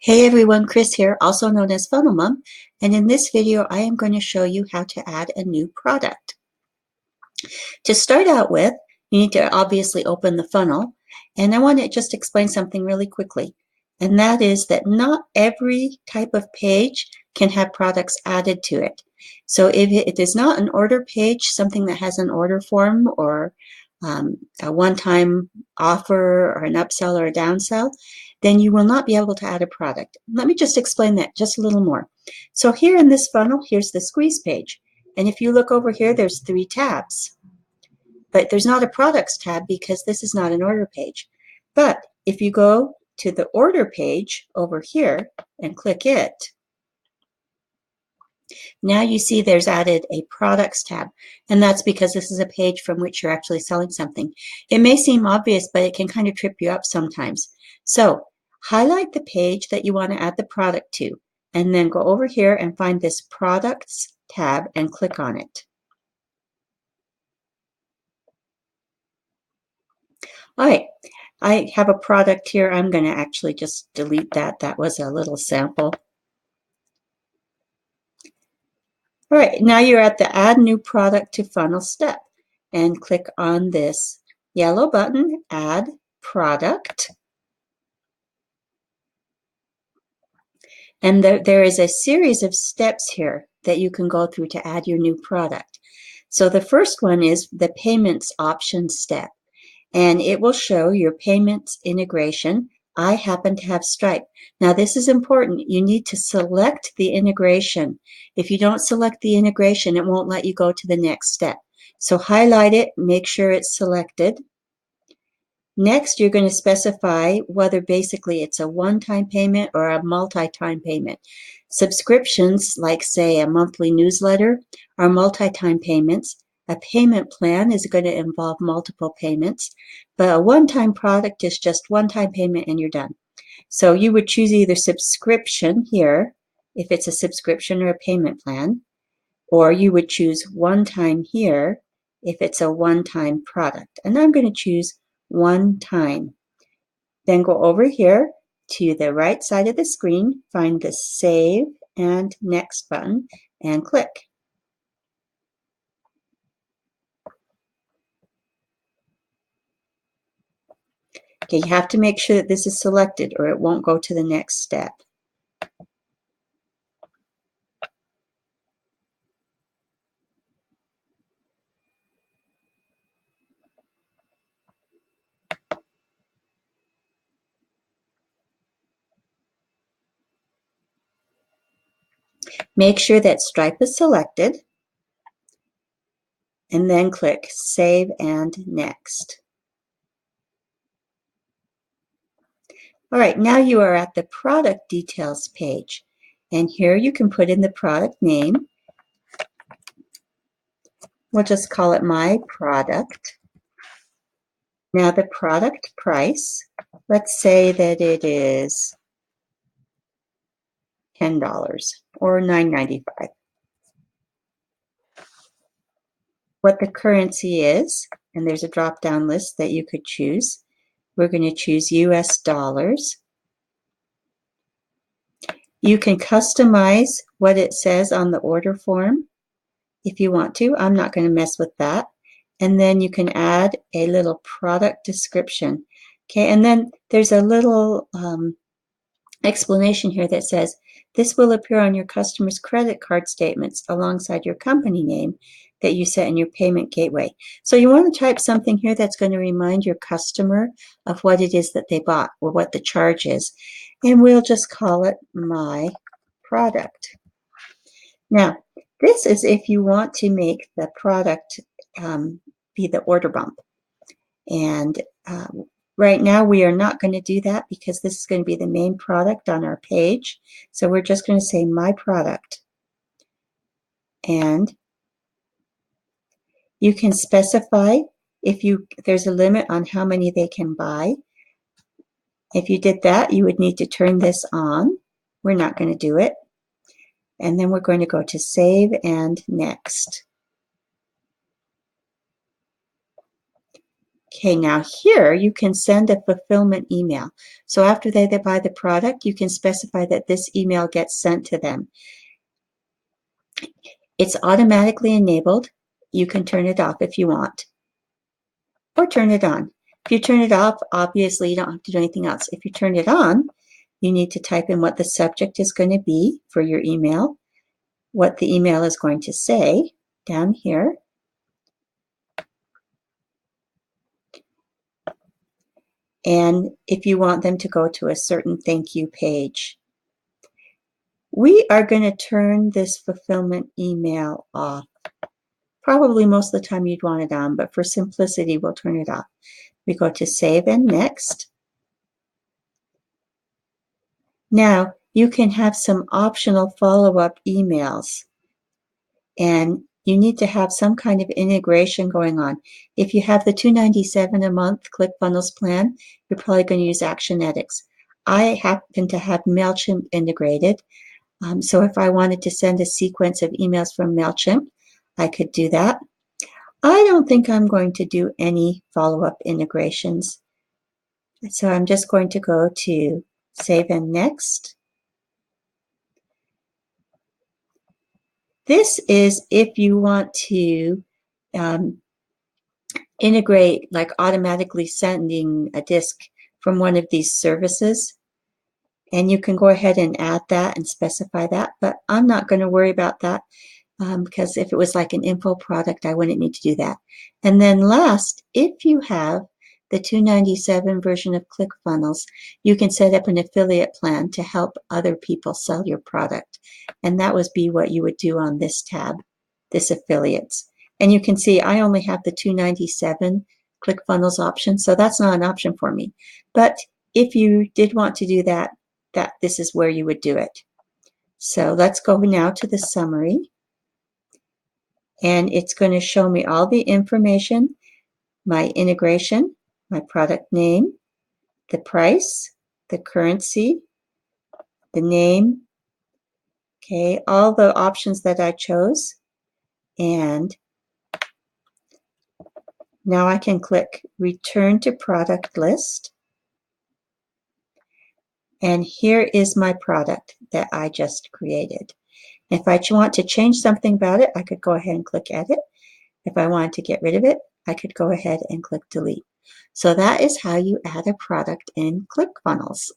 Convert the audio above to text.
Hey everyone, Chris here, also known as Funnel Mom, and in this video I am going to show you how to add a new product. To start out with, you need to obviously open the funnel, and I want to just explain something really quickly, and that is that not every type of page can have products added to it. So if it is not an order page, something that has an order form or a one-time offer or an upsell or a downsell, then you will not be able to add a product. Let me just explain that just a little more. So here in this funnel, here's the squeeze page. And if you look over here, there's 3 tabs. But there's not a products tab because this is not an order page. But if you go to the order page over here and click it, now you see there's added a products tab, and that's because this is a page from which you're actually selling something. It may seem obvious, but it can kind of trip you up sometimes. So highlight the page that you want to add the product to, and then go over here and find this products tab and click on it. All right, I have a product here. I'm going to actually just delete that. That was a little sample. All right, now you're at the Add New Product to Funnel step, and click on this yellow button, Add Product. And there is a series of steps here that you can go through to add your new product. So the first one is the Payments Option step, and it will show your payments integration. I happen to have Stripe. Now this is important. You need to select the integration. If you don't select the integration, it won't let you go to the next step. So highlight it, make sure it's selected. Next, you're going to specify whether basically it's a one-time payment or a multi-time payment. Subscriptions, like say a monthly newsletter, are multi-time payments. A payment plan is going to involve multiple payments, but a one-time product is just one-time payment and you're done. So you would choose either subscription here, if it's a subscription or a payment plan, or you would choose one-time here if it's a one-time product. And I'm going to choose one time. Then go over here to the right side of the screen, find the Save and Next button, and click. Okay, you have to make sure that this is selected or it won't go to the next step. Make sure that Stripe is selected, and then click Save and Next. All right, now you are at the product details page, and here you can put in the product name. We'll just call it My Product. Now the product price, let's say that it is $10 or $9.95. What the currency is, and there's a drop-down list that you could choose. We're going to choose US dollars. You can customize what it says on the order form if you want to. I'm not going to mess with that. And then you can add a little product description. Okay, and then there's a little explanation here that says, this will appear on your customer's credit card statements alongside your company name that you set in your payment gateway. So you want to type something here that's going to remind your customer of what it is that they bought or what the charge is. And we'll just call it My Product. Now, this is if you want to make the product be the order bump. And right now we are not going to do that because this is going to be the main product on our page. So we're just going to say My Product. And you can specify if there's a limit on how many they can buy. If you did that, you would need to turn this on. We're not going to do it. And then we're going to go to Save and Next. Okay, now here you can send a fulfillment email. So after they buy the product, you can specify that this email gets sent to them. It's automatically enabled. You can turn it off if you want, or turn it on. If you turn it off, obviously you don't have to do anything else. If you turn it on, you need to type in what the subject is going to be for your email, what the email is going to say down here, and if you want them to go to a certain thank you page. We are going to turn this fulfillment email off. Probably most of the time you'd want it on, but for simplicity, we'll turn it off. We go to Save and Next. Now, you can have some optional follow-up emails, and you need to have some kind of integration going on. If you have the $297 a month ClickFunnels plan, you're probably going to use Actionetics. I happen to have MailChimp integrated, so if I wanted to send a sequence of emails from MailChimp, I could do that. I don't think I'm going to do any follow-up integrations. So I'm just going to go to Save and Next. This is if you want to integrate, like automatically sending a disk from one of these services. And you can go ahead and add that and specify that, but I'm not going to worry about that because if it was like an info product, I wouldn't need to do that. And then last, if you have the $297 version of ClickFunnels, you can set up an affiliate plan to help other people sell your product. And that would be what you would do on this tab, this affiliates. And you can see I only have the $297 ClickFunnels option, so that's not an option for me. But if you did want to do that, this is where you would do it. So let's go now to the summary. And it's going to show me all the information, my integration, my product name, the price, the currency, the name, okay, all the options that I chose. And now I can click Return to Product List. And here is my product that I just created. If I want to change something about it, I could go ahead and click Edit. If I wanted to get rid of it, I could go ahead and click Delete. So that is how you add a product in ClickFunnels.